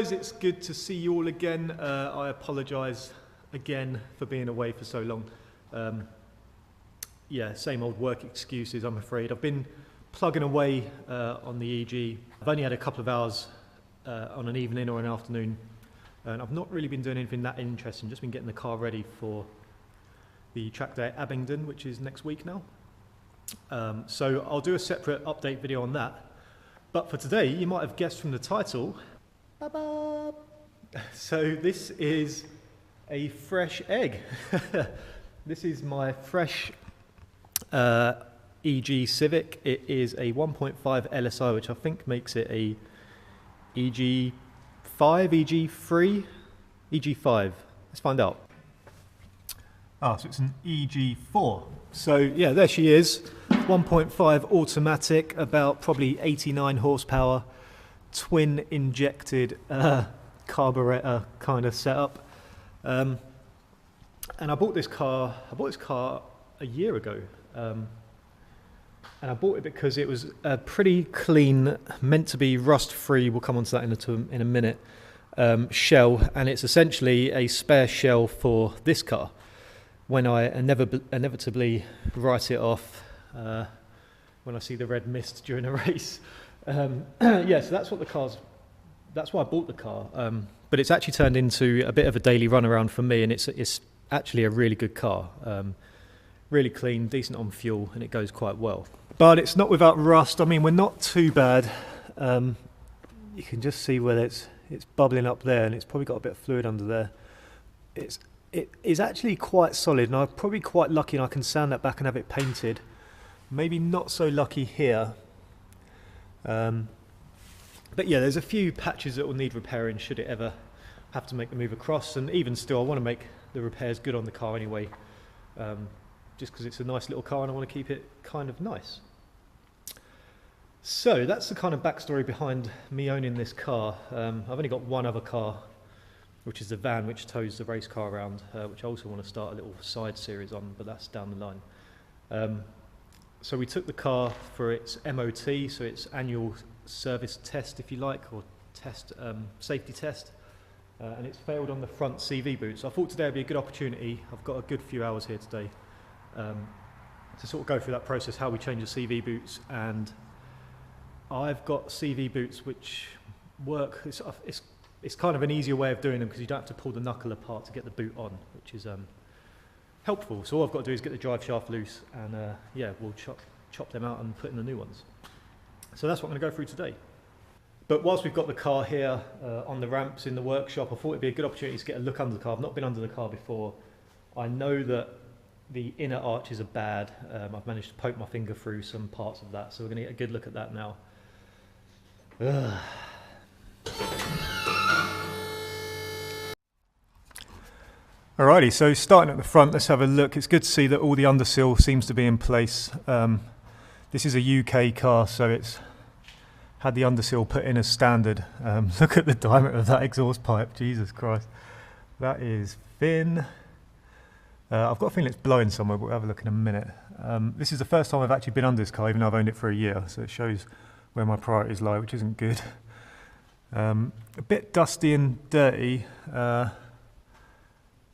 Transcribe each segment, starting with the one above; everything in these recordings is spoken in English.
guys, it's good to see you all again. I apologise again for being away for so long. Yeah, same old work excuses, I'm afraid. I've been plugging away on the EG. I've only had a couple of hours on an evening or an afternoon, and I've not really been doing anything that interesting, just been getting the car ready for the track day at Abingdon, which is next week now. So I'll do a separate update video on that. But for today, you might have guessed from the title, so this is a fresh egg. This is my fresh EG Civic. It is a 1.5 LSI, which I think makes it a EG5, EG3, EG5. Let's find out. Ah, so it's an EG4. So yeah, there she is. 1.5 automatic, about probably 89 horsepower, twin injected carburetor kind of setup. And I bought this car a year ago. And I bought it because it was a pretty clean, meant to be rust free, we'll come on to that in a minute, shell, and it's essentially a spare shell for this car. When I inevitably write it off when I see the red mist during a race. Yeah, so that's why I bought the car. But it's actually turned into a bit of a daily run around for me, and it's actually a really good car. Really clean, decent on fuel, and it goes quite well. But it's not without rust. I mean, we're not too bad. You can just see where it's bubbling up there, and it's probably got a bit of fluid under there. It is actually quite solid, and I'm probably quite lucky and I can sand that back and have it painted. Maybe not so lucky here. But yeah, there's a few patches that will need repairing should it ever have to make the move across, and even still I want to make the repairs good on the car anyway, just because it's a nice little car and I want to keep it kind of nice. So that's the kind of backstory behind me owning this car. I've only got one other car, which is the van which tows the race car around, which I also want to start a little side series on, but that's down the line. So we took the car for its MOT, so its annual service test, if you like, or test, safety test, and it's failed on the front CV boot. So I thought today would be a good opportunity. I've got a good few hours here today to sort of go through that process, how we change the CV boots, and I've got CV boots which work. It's kind of an easier way of doing them because you don't have to pull the knuckle apart to get the boot on, which is helpful. So all I've got to do is get the drive shaft loose, and yeah, we'll chop them out and put in the new ones. So that's what I'm going to go through today. But whilst we've got the car here on the ramps in the workshop, I thought it'd be a good opportunity to get a look under the car. I've not been under the car before. I know that the inner arches are bad. I've managed to poke my finger through some parts of that, so we're going to get a good look at that now. Alrighty, so starting at the front, let's have a look. It's good to see that all the undersill seems to be in place. This is a UK car, so it's had the undersill put in as standard. Look at the diameter of that exhaust pipe, Jesus Christ. That is thin. I've got a feeling it's blowing somewhere, but we'll have a look in a minute. This is the first time I've actually been under this car, even though I've owned it for a year, so it shows where my priorities lie, which isn't good. A bit dusty and dirty.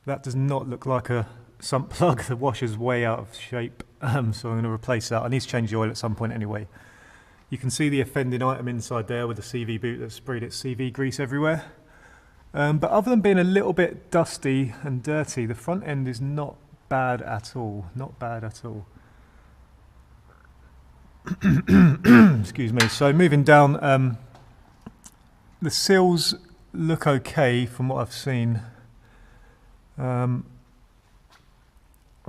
That does not look like a sump plug. The washer's way out of shape, so I'm going to replace that. I need to change the oil at some point anyway. You can see the offending item inside there with the CV boot that's sprayed its CV grease everywhere. But other than being a little bit dusty and dirty, the front end is not bad at all. Not bad at all. Excuse me. So moving down, the sills look okay from what I've seen. I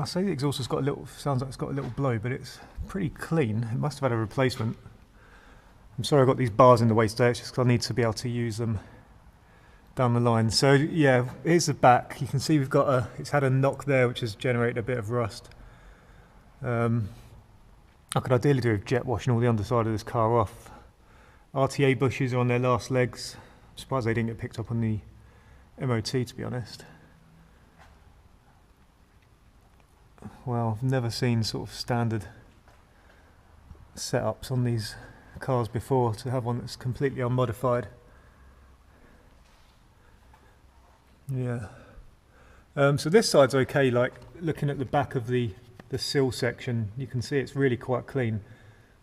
say the exhaust has got a little, sounds like it's got a little blow, but it's pretty clean. It must have had a replacement. I'm sorry I've got these bars in the way today, it's just because I need to be able to use them down the line. So yeah, here's the back. You can see we've got it's had a knock there which has generated a bit of rust. I could ideally do with jet washing all the underside of this car off. RTA bushes are on their last legs. I'm surprised they didn't get picked up on the MOT, to be honest. Well, I've never seen sort of standard setups on these cars before to have one that's completely unmodified. Yeah. So this side's okay, like looking at the back of the sill section, you can see it's really quite clean.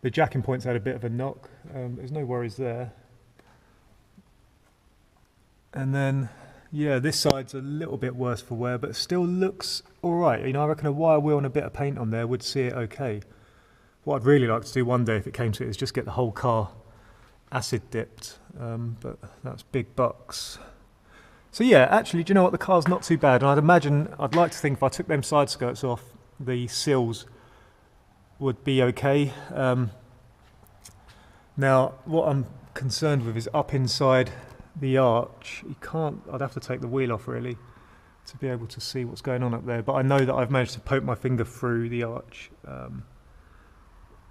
The jacking point's had a bit of a knock, there's no worries there. And then, yeah, this side's a little bit worse for wear, but still looks alright. You know, I reckon a wire wheel and a bit of paint on there would see it okay. What I'd really like to do one day if it came to it is just get the whole car acid dipped, but that's big bucks. So yeah, actually, do you know what, the car's not too bad, and I'd like to think if I took them side skirts off, the sills would be okay. Now, what I'm concerned with is up inside the arch, I'd have to take the wheel off really to be able to see what's going on up there, but I know that I've managed to poke my finger through the arch,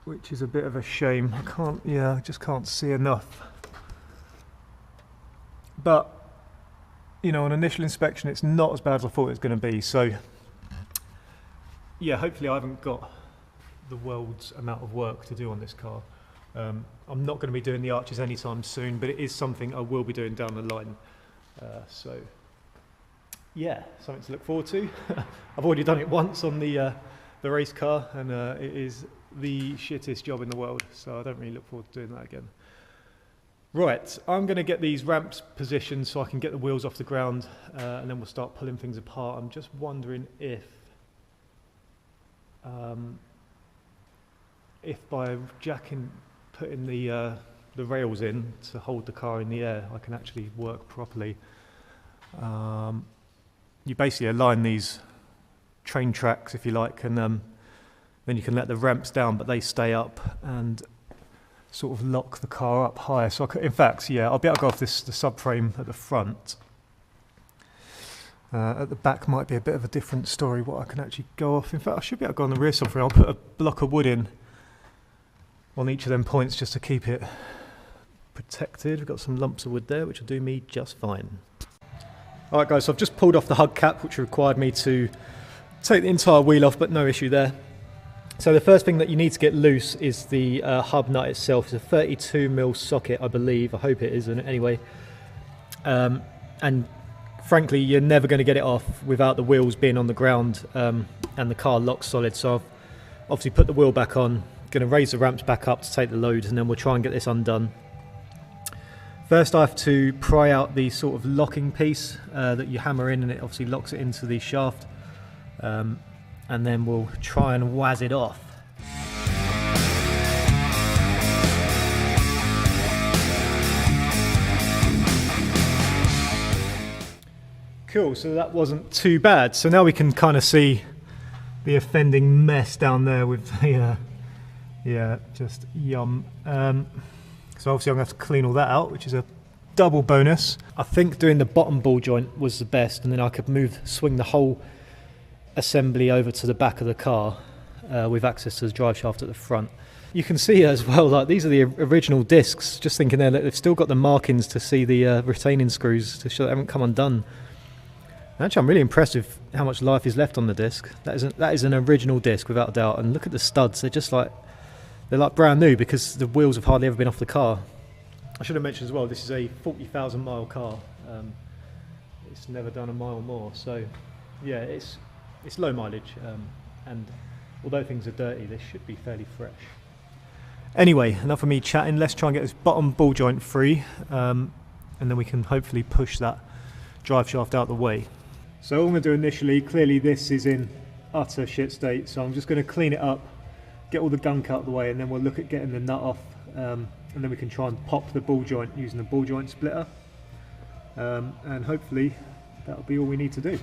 which is a bit of a shame. I just can't see enough. But you know, on initial inspection, it's not as bad as I thought it was going to be. So, yeah, hopefully I haven't got the world's amount of work to do on this car. I'm not going to be doing the arches anytime soon, but it is something I will be doing down the line. So, yeah, something to look forward to. I've already done it once on the race car, and it is the shittest job in the world. So I don't really look forward to doing that again. Right, I'm going to get these ramps positioned so I can get the wheels off the ground, and then we'll start pulling things apart. I'm just wondering if by putting the rails in to hold the car in the air, I can actually work properly. You basically align these train tracks, if you like, and then you can let the ramps down, but they stay up and sort of lock the car up higher. So in fact, yeah, I'll be able to go off the subframe at the front. At the back might be a bit of a different story, what I can actually go off. In fact, I should be able to go on the rear subframe. I'll put a block of wood in on each of them points just to keep it protected. We've got some lumps of wood there, which will do me just fine. Alright guys, so I've just pulled off the hubcap, which required me to take the entire wheel off, but no issue there. So the first thing that you need to get loose is the hub nut itself. It's a 32mm socket, I believe. I hope it isn't anyway. And frankly, you're never going to get it off without the wheels being on the ground and the car locked solid. So I've obviously put the wheel back on, going to raise the ramps back up to take the load, and then we'll try and get this undone. First I have to pry out the sort of locking piece that you hammer in, and it obviously locks it into the shaft. And then we'll try and waz it off. Cool, so that wasn't too bad. So now we can kind of see the offending mess down there with the, yeah, just yum. So obviously I'm going to have to clean all that out, which is a double bonus. I think doing the bottom ball joint was the best, and then I could swing the whole assembly over to the back of the car with access to the drive shaft at the front. You can see as well, like these are the original discs. Just thinking there that they've still got the markings to see the retaining screws to show they haven't come undone. Actually, I'm really impressed with how much life is left on the disc. That is an original disc without a doubt. And look at the studs; they're like brand new because the wheels have hardly ever been off the car. I should have mentioned as well, this is a 40,000 mile car. It's never done a mile more, so yeah, it's low mileage, and although things are dirty, they should be fairly fresh. Anyway, enough of me chatting. Let's try and get this bottom ball joint free, and then we can hopefully push that drive shaft out the way. So all I'm going to do initially, clearly this is in utter shit state, so I'm just going to clean it up, get all the gunk out of the way, and then we'll look at getting the nut off, and then we can try and pop the ball joint using the ball joint splitter, and hopefully that'll be all we need to do.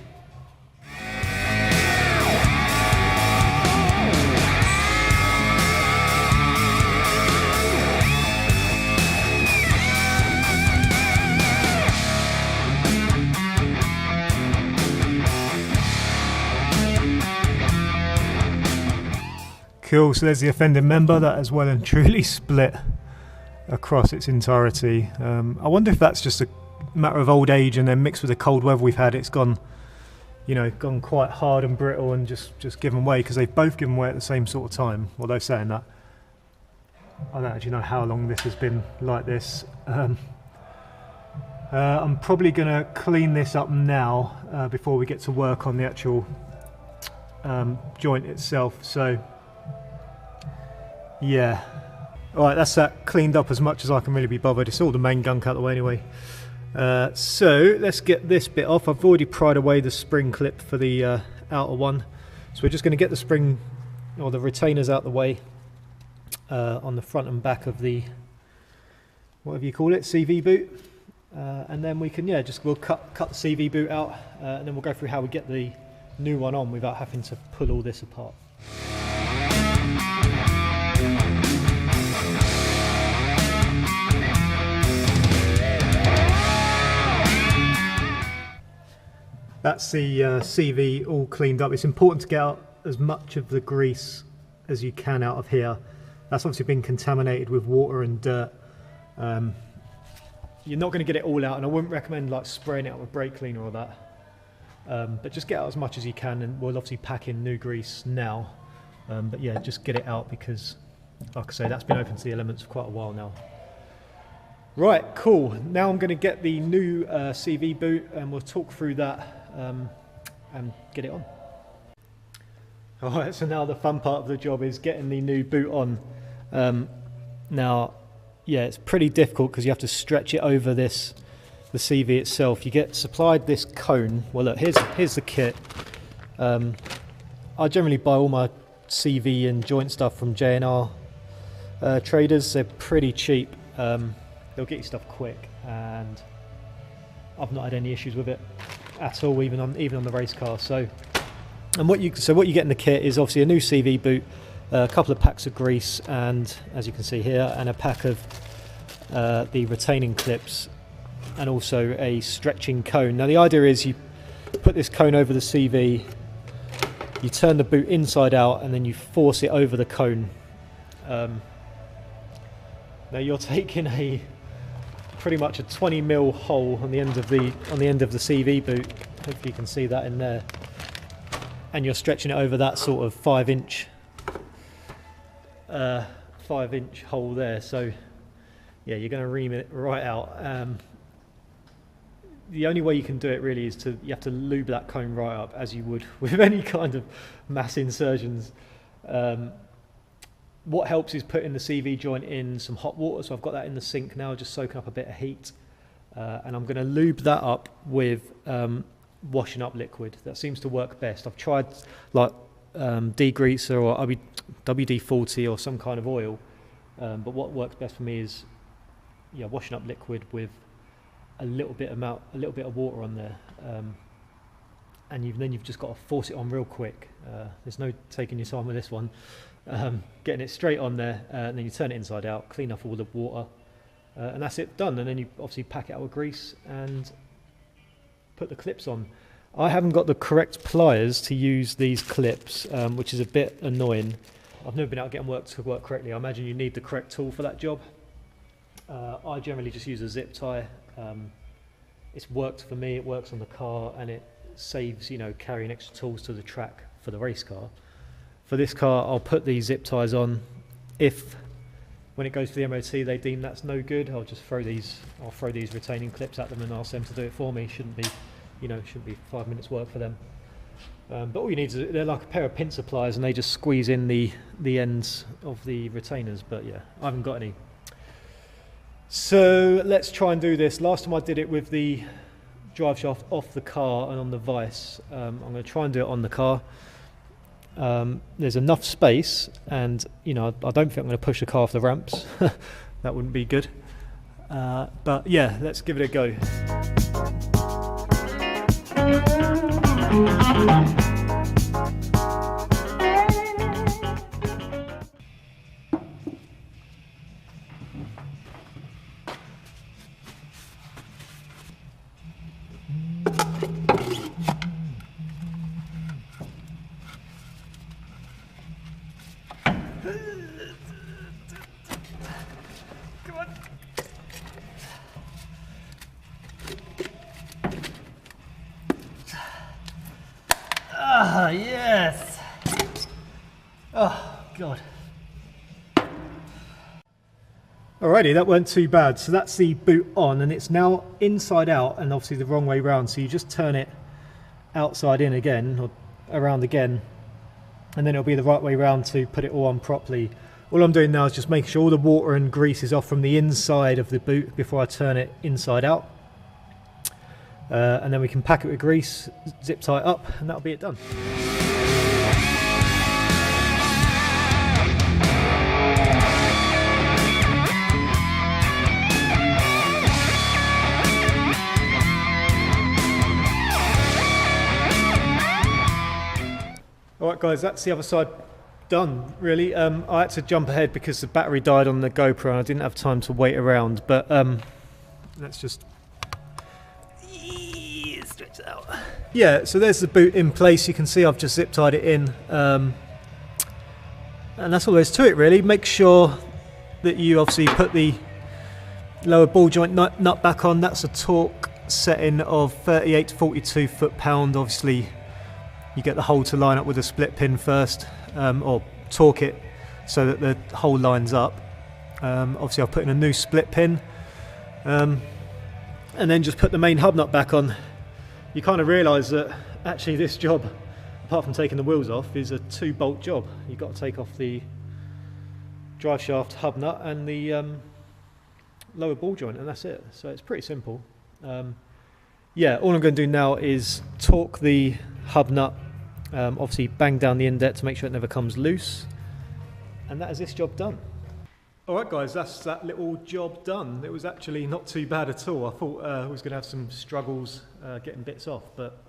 Cool, so there's the offending member that has well and truly split across its entirety. I wonder if that's just a matter of old age, and then mixed with the cold weather we've had, it's gone quite hard and brittle and just given way, because they've both given way at the same sort of time. Although saying that, I don't actually know how long this has been like this. I'm probably going to clean this up now before we get to work on the actual joint itself. So yeah, alright, that's that cleaned up as much as I can really be bothered. It's all the main gunk out of the way anyway. So let's get this bit off. I've already pried away the spring clip for the outer one, so we're just going to get the spring or the retainers out the way on the front and back of the, whatever you call it, CV boot. And then we can, yeah, we'll cut the CV boot out, and then we'll go through how we get the new one on without having to pull all this apart. That's the CV all cleaned up. It's important to get out as much of the grease as you can out of here. That's obviously been contaminated with water and dirt. You're not going to get it all out, and I wouldn't recommend like spraying it out with brake cleaner or that. But just get out as much as you can, and we'll obviously pack in new grease now. But yeah, just get it out because, like I say, that's been open to the elements for quite a while now. Right, cool. Now I'm going to get the new CV boot, and we'll talk through that and get it on. Alright, so now the fun part of the job is getting the new boot on. Now, yeah, it's pretty difficult because you have to stretch it over the CV itself. You get supplied this cone. Well, look, here's the kit. I generally buy all my CV and joint stuff from J&R traders. They're pretty cheap. They'll get you stuff quick, and I've not had any issues with it at all, even on the race car. So what you get in the kit is obviously a new CV boot, a couple of packs of grease, and as you can see here, and a pack of the retaining clips, and also a stretching cone. Now the idea is you put this cone over the CV, you turn the boot inside out, and then you force it over the cone. Now you're taking pretty much a 20mm hole on the end of the CV boot. Hopefully you can see that in there, and you're stretching it over that sort of 5-inch hole there. So yeah, you're going to ream it right out. The only way you can do it really is you have to lube that cone right up, as you would with any kind of mass insertions. What helps is putting the CV joint in some hot water. So I've got that in the sink now, just soaking up a bit of heat, and I'm going to lube that up with washing up liquid. That seems to work best. I've tried like degreaser or WD-40 or some kind of oil, but what works best for me is washing up liquid with a little bit of water on there, and then you've just got to force it on real quick. There's no taking your time with this one. Getting it straight on there, and then you turn it inside out, clean off all the water, and that's it, done. And then you obviously pack it out with grease and put the clips on. I haven't got the correct pliers to use these clips, which is a bit annoying. I've never been able to get them to work correctly. I imagine you need the correct tool for that job. I generally just use a zip tie. It's worked for me, it works on the car, and it saves carrying extra tools to the track for the race car. For this car, I'll put these zip ties on. If when it goes to the MOT they deem that's no good, I'll throw these retaining clips at them and ask them to do it for me. Shouldn't be 5 minutes work for them. But all you need is they're like a pair of pincer pliers, and they just squeeze in the ends of the retainers. But yeah, I haven't got any. So let's try and do this. Last time I did it with the drive shaft off the car and on the vise. I'm going to try and do it on the car. There's enough space, and I don't think I'm going to push the car off the ramps. That wouldn't be good. But yeah, let's give it a go. Come on. Ah, yes. Oh, God. Alrighty, that weren't too bad. So that's the boot on, and it's now inside out, and obviously the wrong way round. So you just turn it outside in again, or around again, and then it'll be the right way round to put it all on properly. All I'm doing now is just making sure all the water and grease is off from the inside of the boot before I turn it inside out. And then we can pack it with grease, zip tie it up, and that'll be it done. Alright guys, that's the other side done really. I had to jump ahead because the battery died on the GoPro and I didn't have time to wait around, but let's just stretch it out. Yeah, so there's the boot in place. You can see I've just zip tied it in, and that's all there is to it really. Make sure that you obviously put the lower ball joint nut back on. That's a torque setting of 38 to 42 foot-pound. Obviously you get the hole to line up with a split pin first, or torque it so that the hole lines up. Obviously I've put in a new split pin, and then just put the main hub nut back on. You kind of realise that actually this job, apart from taking the wheels off, is a 2-bolt job. You've got to take off the drive shaft hub nut and the lower ball joint, and that's it. So it's pretty simple. Yeah, all I'm going to do now is torque the hub nut, obviously bang down the indet to make sure it never comes loose, and that is this job done. Alright guys, that's that little job done. It was actually not too bad at all. I thought I was going to have some struggles getting bits off, but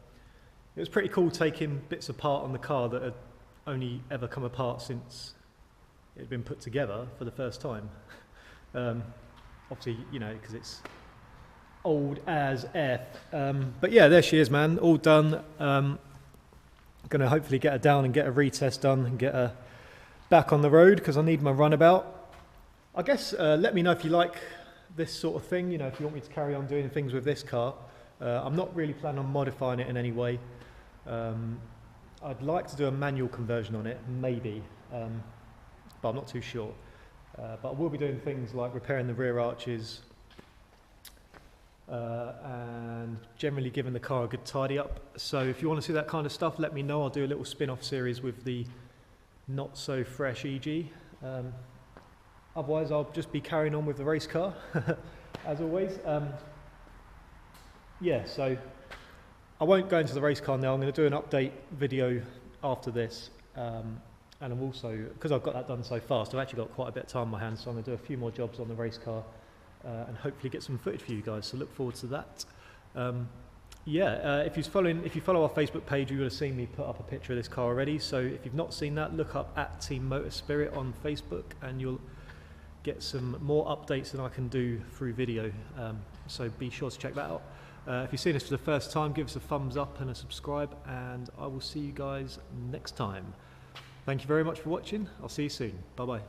it was pretty cool taking bits apart on the car that had only ever come apart since it had been put together for the first time. Obviously, you know, because it's old as F. But yeah, there she is, man, all done. Going to hopefully get her down and get a retest done and get her back on the road because I need my runabout. I guess let me know if you like this sort of thing, you know, if you want me to carry on doing things with this car. I'm not really planning on modifying it in any way. I'd like to do a manual conversion on it, maybe, but I'm not too sure. But I will be doing things like repairing the rear arches, and generally giving the car a good tidy up. So if you want to see that kind of stuff, let me know. I'll do a little spin-off series with the not so fresh EG. Otherwise I'll just be carrying on with the race car as always. Yeah, so I won't go into the race car now. I'm going to do an update video after this, and I'm also, because I've got that done so fast, I've actually got quite a bit of time on my hands, so I'm going to do a few more jobs on the race car. And hopefully get some footage for you guys, so look forward to that. If you follow our Facebook page, you would have seen me put up a picture of this car already. So if you've not seen that, look up at Team Motorspirit on Facebook, and you'll get some more updates than I can do through video. So be sure to check that out. If you've seen this for the first time, give us a thumbs up and a subscribe, and I will see you guys next time. Thank you very much for watching. I'll see you soon. Bye bye.